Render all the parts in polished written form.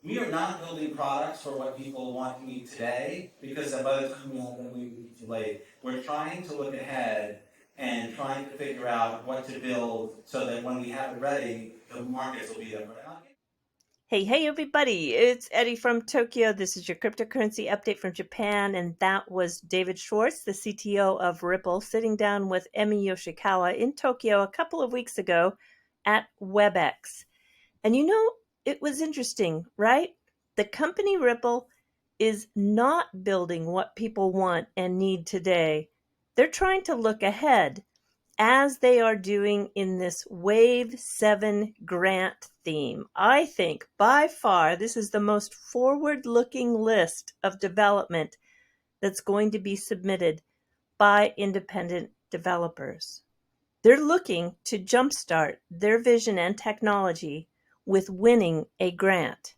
We are not building products for what people want to eat today, because by the time we have them, we will be too late. We're trying to look ahead and trying to figure out what to build so that when we have it ready, the markets will be there. Hey, everybody. It's Eddie from Tokyo. This is your cryptocurrency update from Japan. And that was David Schwartz, the CTO of Ripple, sitting down with Emi Yoshikawa in Tokyo a couple of weeks ago at WebEx. And it was interesting, right? The company Ripple is not building what people want and need today. They're trying to look ahead, as they are doing in this Wave 7 grant theme. I think by far this is the most forward-looking list of development that's going to be submitted by independent developers. They're looking to jumpstart their vision and technology with winning a grant.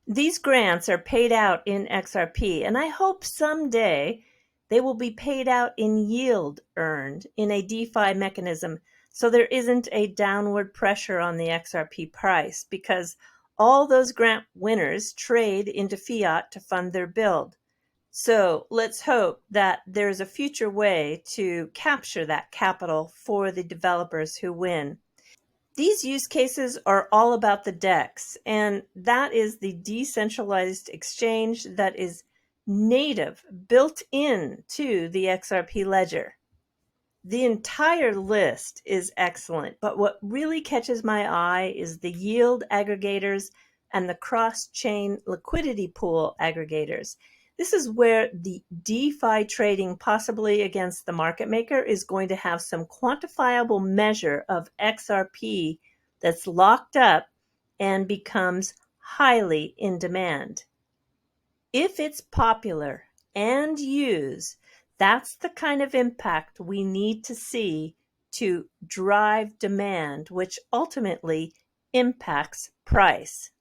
These grants are paid out in XRP, and I hope someday they will be paid out in yield earned in a DeFi mechanism, so there isn't a downward pressure on the XRP price, because all those grant winners trade into fiat to fund their build. So let's hope that there's a future way to capture that capital for the developers who win. These use cases are all about the DEX, and that is the decentralized exchange that is native, built in to the XRP ledger. The entire list is excellent, but what really catches my eye is the yield aggregators and the cross-chain liquidity pool aggregators. This is where the DeFi trading, possibly against the market maker, is going to have some quantifiable measure of XRP that's locked up and becomes highly in demand. If it's popular and used, that's the kind of impact we need to see to drive demand, which ultimately impacts price.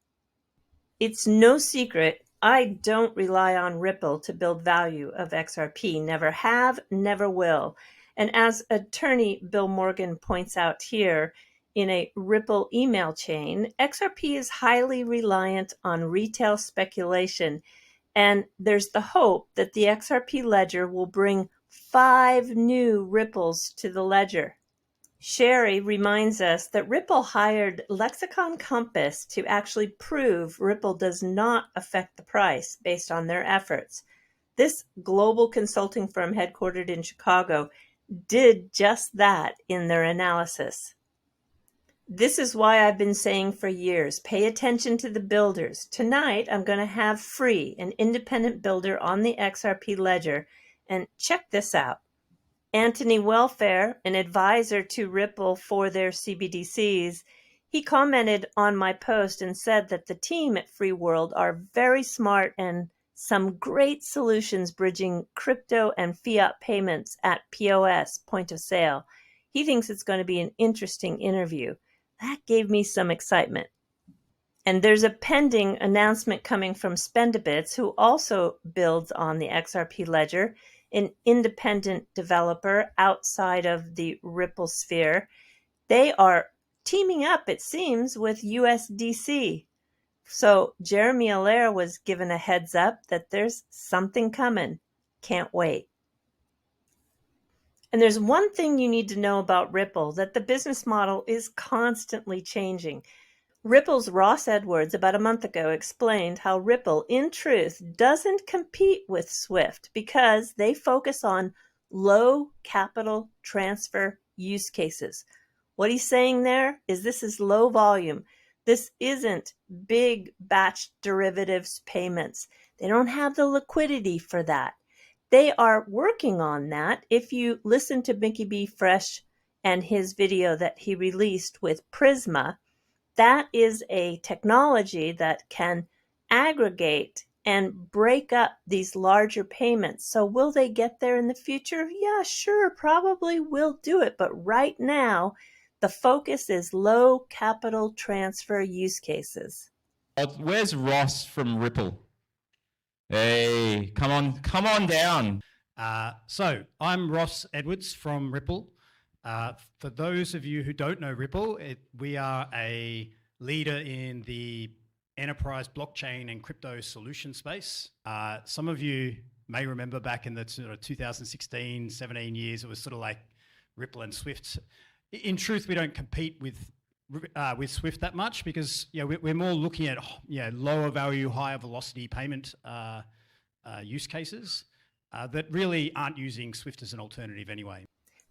It's no secret I don't rely on Ripple to build value of XRP. Never have, never will. And as attorney Bill Morgan points out here, in a Ripple email chain, XRP is highly reliant on retail speculation. And there's the hope that the XRP ledger will bring 5 new Ripples to the ledger. Sherry reminds us that Ripple hired Lexicon Compass to actually prove Ripple does not affect the price based on their efforts. This global consulting firm headquartered in Chicago did just that in their analysis. This is why I've been saying for years, pay attention to the builders. Tonight, I'm going to have free an independent builder on the XRP ledger. And check this out. Anthony Welfare, an advisor to Ripple for their CBDCs, he commented on my post and said that the team at Free World are very smart and some great solutions bridging crypto and fiat payments at POS, point of sale. He thinks it's going to be an interesting interview. That gave me some excitement. And there's a pending announcement coming from Spendabits, who also builds on the XRP ledger, an independent developer outside of the Ripple sphere. They are teaming up, it seems, with USDC. So Jeremy Allaire was given a heads up that there's something coming. Can't wait. And there's one thing you need to know about Ripple, that the business model is constantly changing. Ripple's Ross Edwards about a month ago explained how Ripple, in truth, doesn't compete with Swift because they focus on low capital transfer use cases. What he's saying there is this is low volume. This isn't big batch derivatives payments. They don't have the liquidity for that. They are working on that. If you listen to Mickey B. Fresh and his video that he released with Prisma, that is a technology that can aggregate and break up these larger payments. So will they get there in the future? Yeah, sure, probably will do it. But right now, the focus is low capital transfer use cases. Where's Ross from Ripple? Hey, come on down. So I'm Ross Edwards from Ripple. For those of you who don't know Ripple, we are a leader in the enterprise blockchain and crypto solution space. Some of you may remember back in the sort of 2016, 17 years, it was sort of like Ripple and Swift. In truth, we don't compete with Swift that much because we're more looking at lower value, higher velocity payment use cases that really aren't using Swift as an alternative anyway.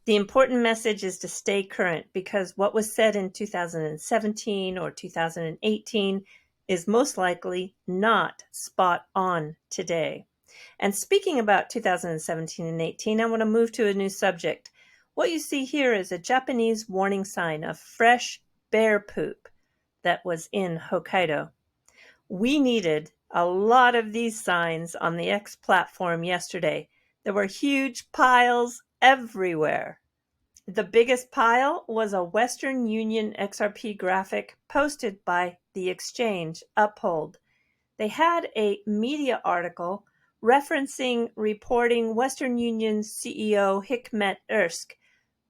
The important message is to stay current because what was said in 2017 or 2018 is most likely not spot on today. And speaking about 2017 and 18, I want to move to a new subject. What you see here is a Japanese warning sign of fresh bear poop that was in Hokkaido. We needed a lot of these signs on the X platform yesterday. There were huge piles everywhere. The biggest pile was a Western Union XRP graphic posted by the exchange Uphold. They had a media article referencing reporting Western Union's CEO Hikmet Ersk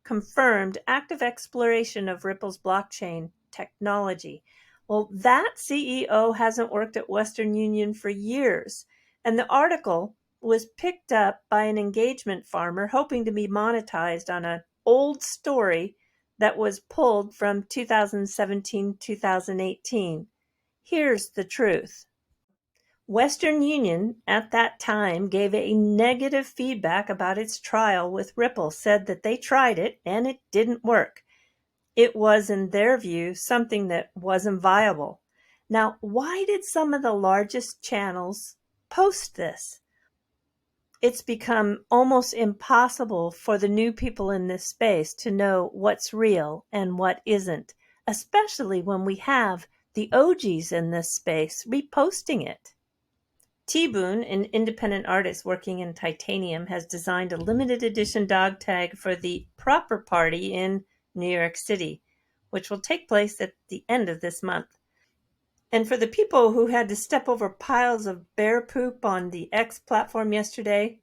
confirmed active exploration of Ripple's blockchain technology. Well, that CEO hasn't worked at Western Union for years, and the article was picked up by an engagement farmer hoping to be monetized on an old story that was pulled from 2017-2018. Here's the truth. Western Union at that time gave a negative feedback about its trial with Ripple, said that they tried it and it didn't work. It was, in their view, something that wasn't viable. Now, why did some of the largest channels post this? It's become almost impossible for the new people in this space to know what's real and what isn't, especially when we have the OGs in this space reposting it. T-Boone, an independent artist working in titanium, has designed a limited edition dog tag for the Proper Party in New York City, which will take place at the end of this month. And for the people who had to step over piles of bear poop on the X platform yesterday,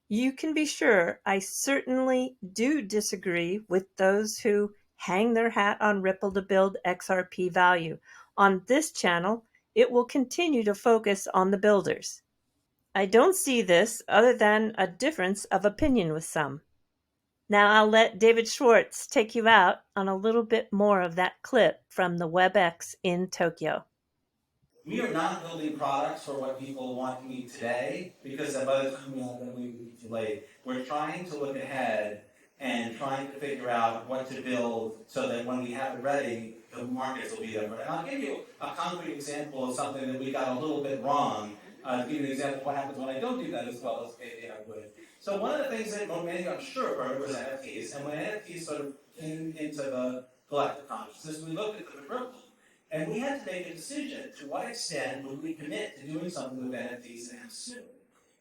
you can be sure I certainly do disagree with those who hang their hat on Ripple to build XRP value. On this channel, it will continue to focus on the builders. I don't see this other than a difference of opinion with some. Now I'll let David Schwartz take you out on a little bit more of that clip from the WebEx in Tokyo. We are not building products for what people want to eat today, because by the time we have them, we will be too late. We're trying to look ahead and trying to figure out what to build so that when we have it ready, the markets will be there. And I'll give you a concrete example of something that we got a little bit wrong. To give you an example of what happens when I don't do that as well as maybe I would. So one of the things that many, I'm sure, heard was NFTs. And when NFTs sort of came into the collective consciousness, we looked at the Ripple. And we had to make a decision to what extent would we commit to doing something with NFTs and how soon.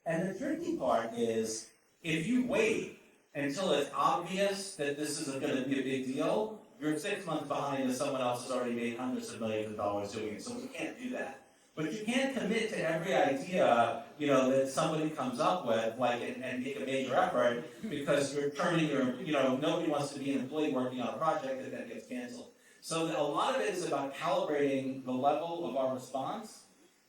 And the tricky part is, if you wait until it's obvious that this isn't going to be a big deal, you're 6 months behind as someone else has already made hundreds of millions of dollars doing it. So we can't do that. But you can't commit to every idea, that somebody comes up with, and make a major effort, because you're turning nobody wants to be an employee working on a project that then gets canceled. So a lot of it is about calibrating the level of our response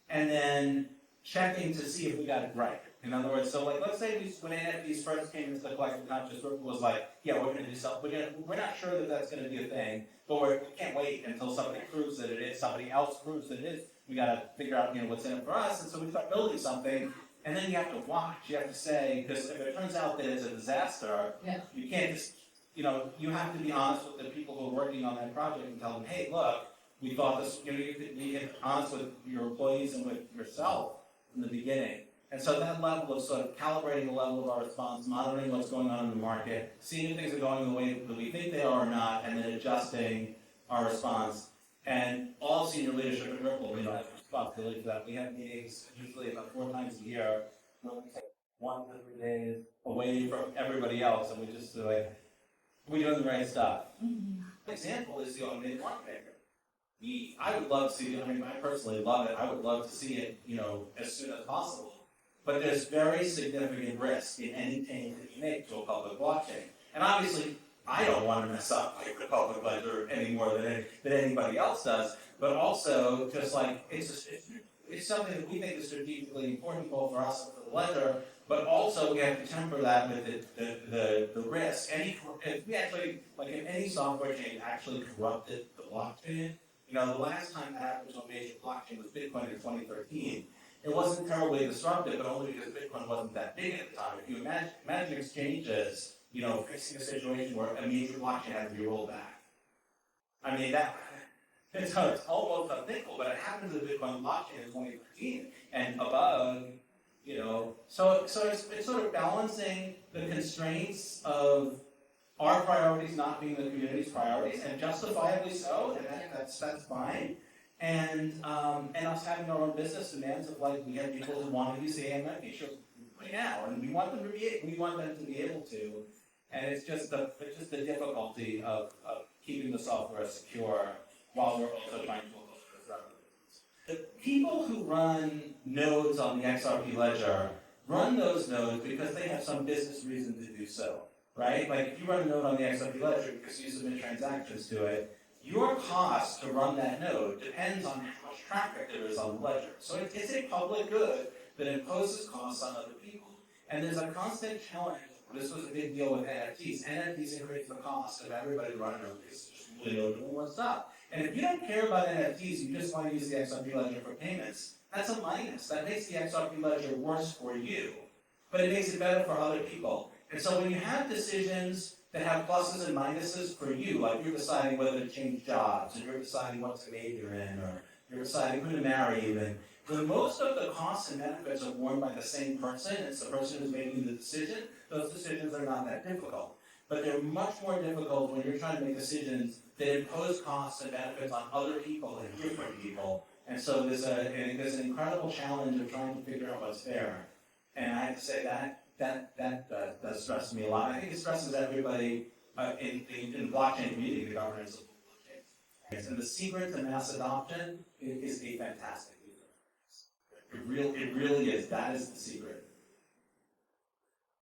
and then checking to see if we got it right. In other words, so let's say when NFTs first came into the collective consciousness, Ripple was like, yeah, we're going to do something. We're not sure that that's going to be a thing, but we can't wait until somebody proves that it is, somebody else proves that it is. We got to figure out what's in it for us, and so we start building something, and then you have to watch. You have to say, because if it turns out that it's a disaster, you can't just. You have to be honest with the people who are working on that project and tell them, hey, look, we thought this, you could be honest with your employees and with yourself from the beginning. And so that level of sort of calibrating the level of our response, monitoring what's going on in the market, seeing if things are going the way that we think they are or not, and then adjusting our response. And all senior leadership at Ripple, has responsibility for that. We have meetings usually about 4 times a year, we take 1 to 3 days away from everybody else, and we just we're doing the right stuff. An example is the automated market maker. I would love to see it. I personally love it. I would love to see it, as soon as possible. But there's very significant risk in any change that you make to a public blockchain. And obviously, I don't want to mess up the public ledger any more than anybody else does. but also just like it's something that we think is strategically important both for us and for the ledger, but also we have to temper that with the risk. If we actually, like if any software change actually corrupted the blockchain, you know, the last time that happened to a major blockchain was Bitcoin in 2013. It wasn't terribly disruptive, but only because Bitcoin wasn't that big at the time. If you imagine exchanges, you know, fixing a situation where a major blockchain had to be rolled back. I mean, it's almost unthinkable, but it happened to the Bitcoin blockchain in 2013 and above, you know. So it's sort of balancing the constraints of our priorities not being the community's priorities, and justifiably so, and that's fine. And us having our own business demands of like we have people who want to use the AMM feature right now, and we want them to be able to. And it's just the difficulty of keeping the software secure while we're also trying to look at the people who run nodes on the XRP ledger run those nodes because they have some business reason to do so, right? Like if you run a node on the XRP ledger because you submit transactions to it, your cost to run that node depends on how much traffic there is on the ledger. So it's a public good that imposes costs on other people. And there's a constant challenge. This was a big deal with NFTs. NFTs increase the cost of everybody running over because it's just really doing what's up. And if you don't care about NFTs, you just want to use the XRP ledger for payments, that's a minus. That makes the XRP ledger worse for you, but it makes it better for other people. And so when you have decisions that have pluses and minuses for you, like you're deciding whether to change jobs, or you're deciding what to major in, or you're deciding who to marry even, when most of the costs and benefits are borne by the same person, it's the person who's making the decision, those decisions are not that difficult. But they're much more difficult when you're trying to make decisions that impose costs and benefits on other people and different people. And so there's an incredible challenge of trying to figure out what's fair. And I have to say that does stress me a lot. I think it stresses everybody in the blockchain community, the governance of blockchain. And the secret to mass adoption is a fantastic feature. It really is. That is the secret.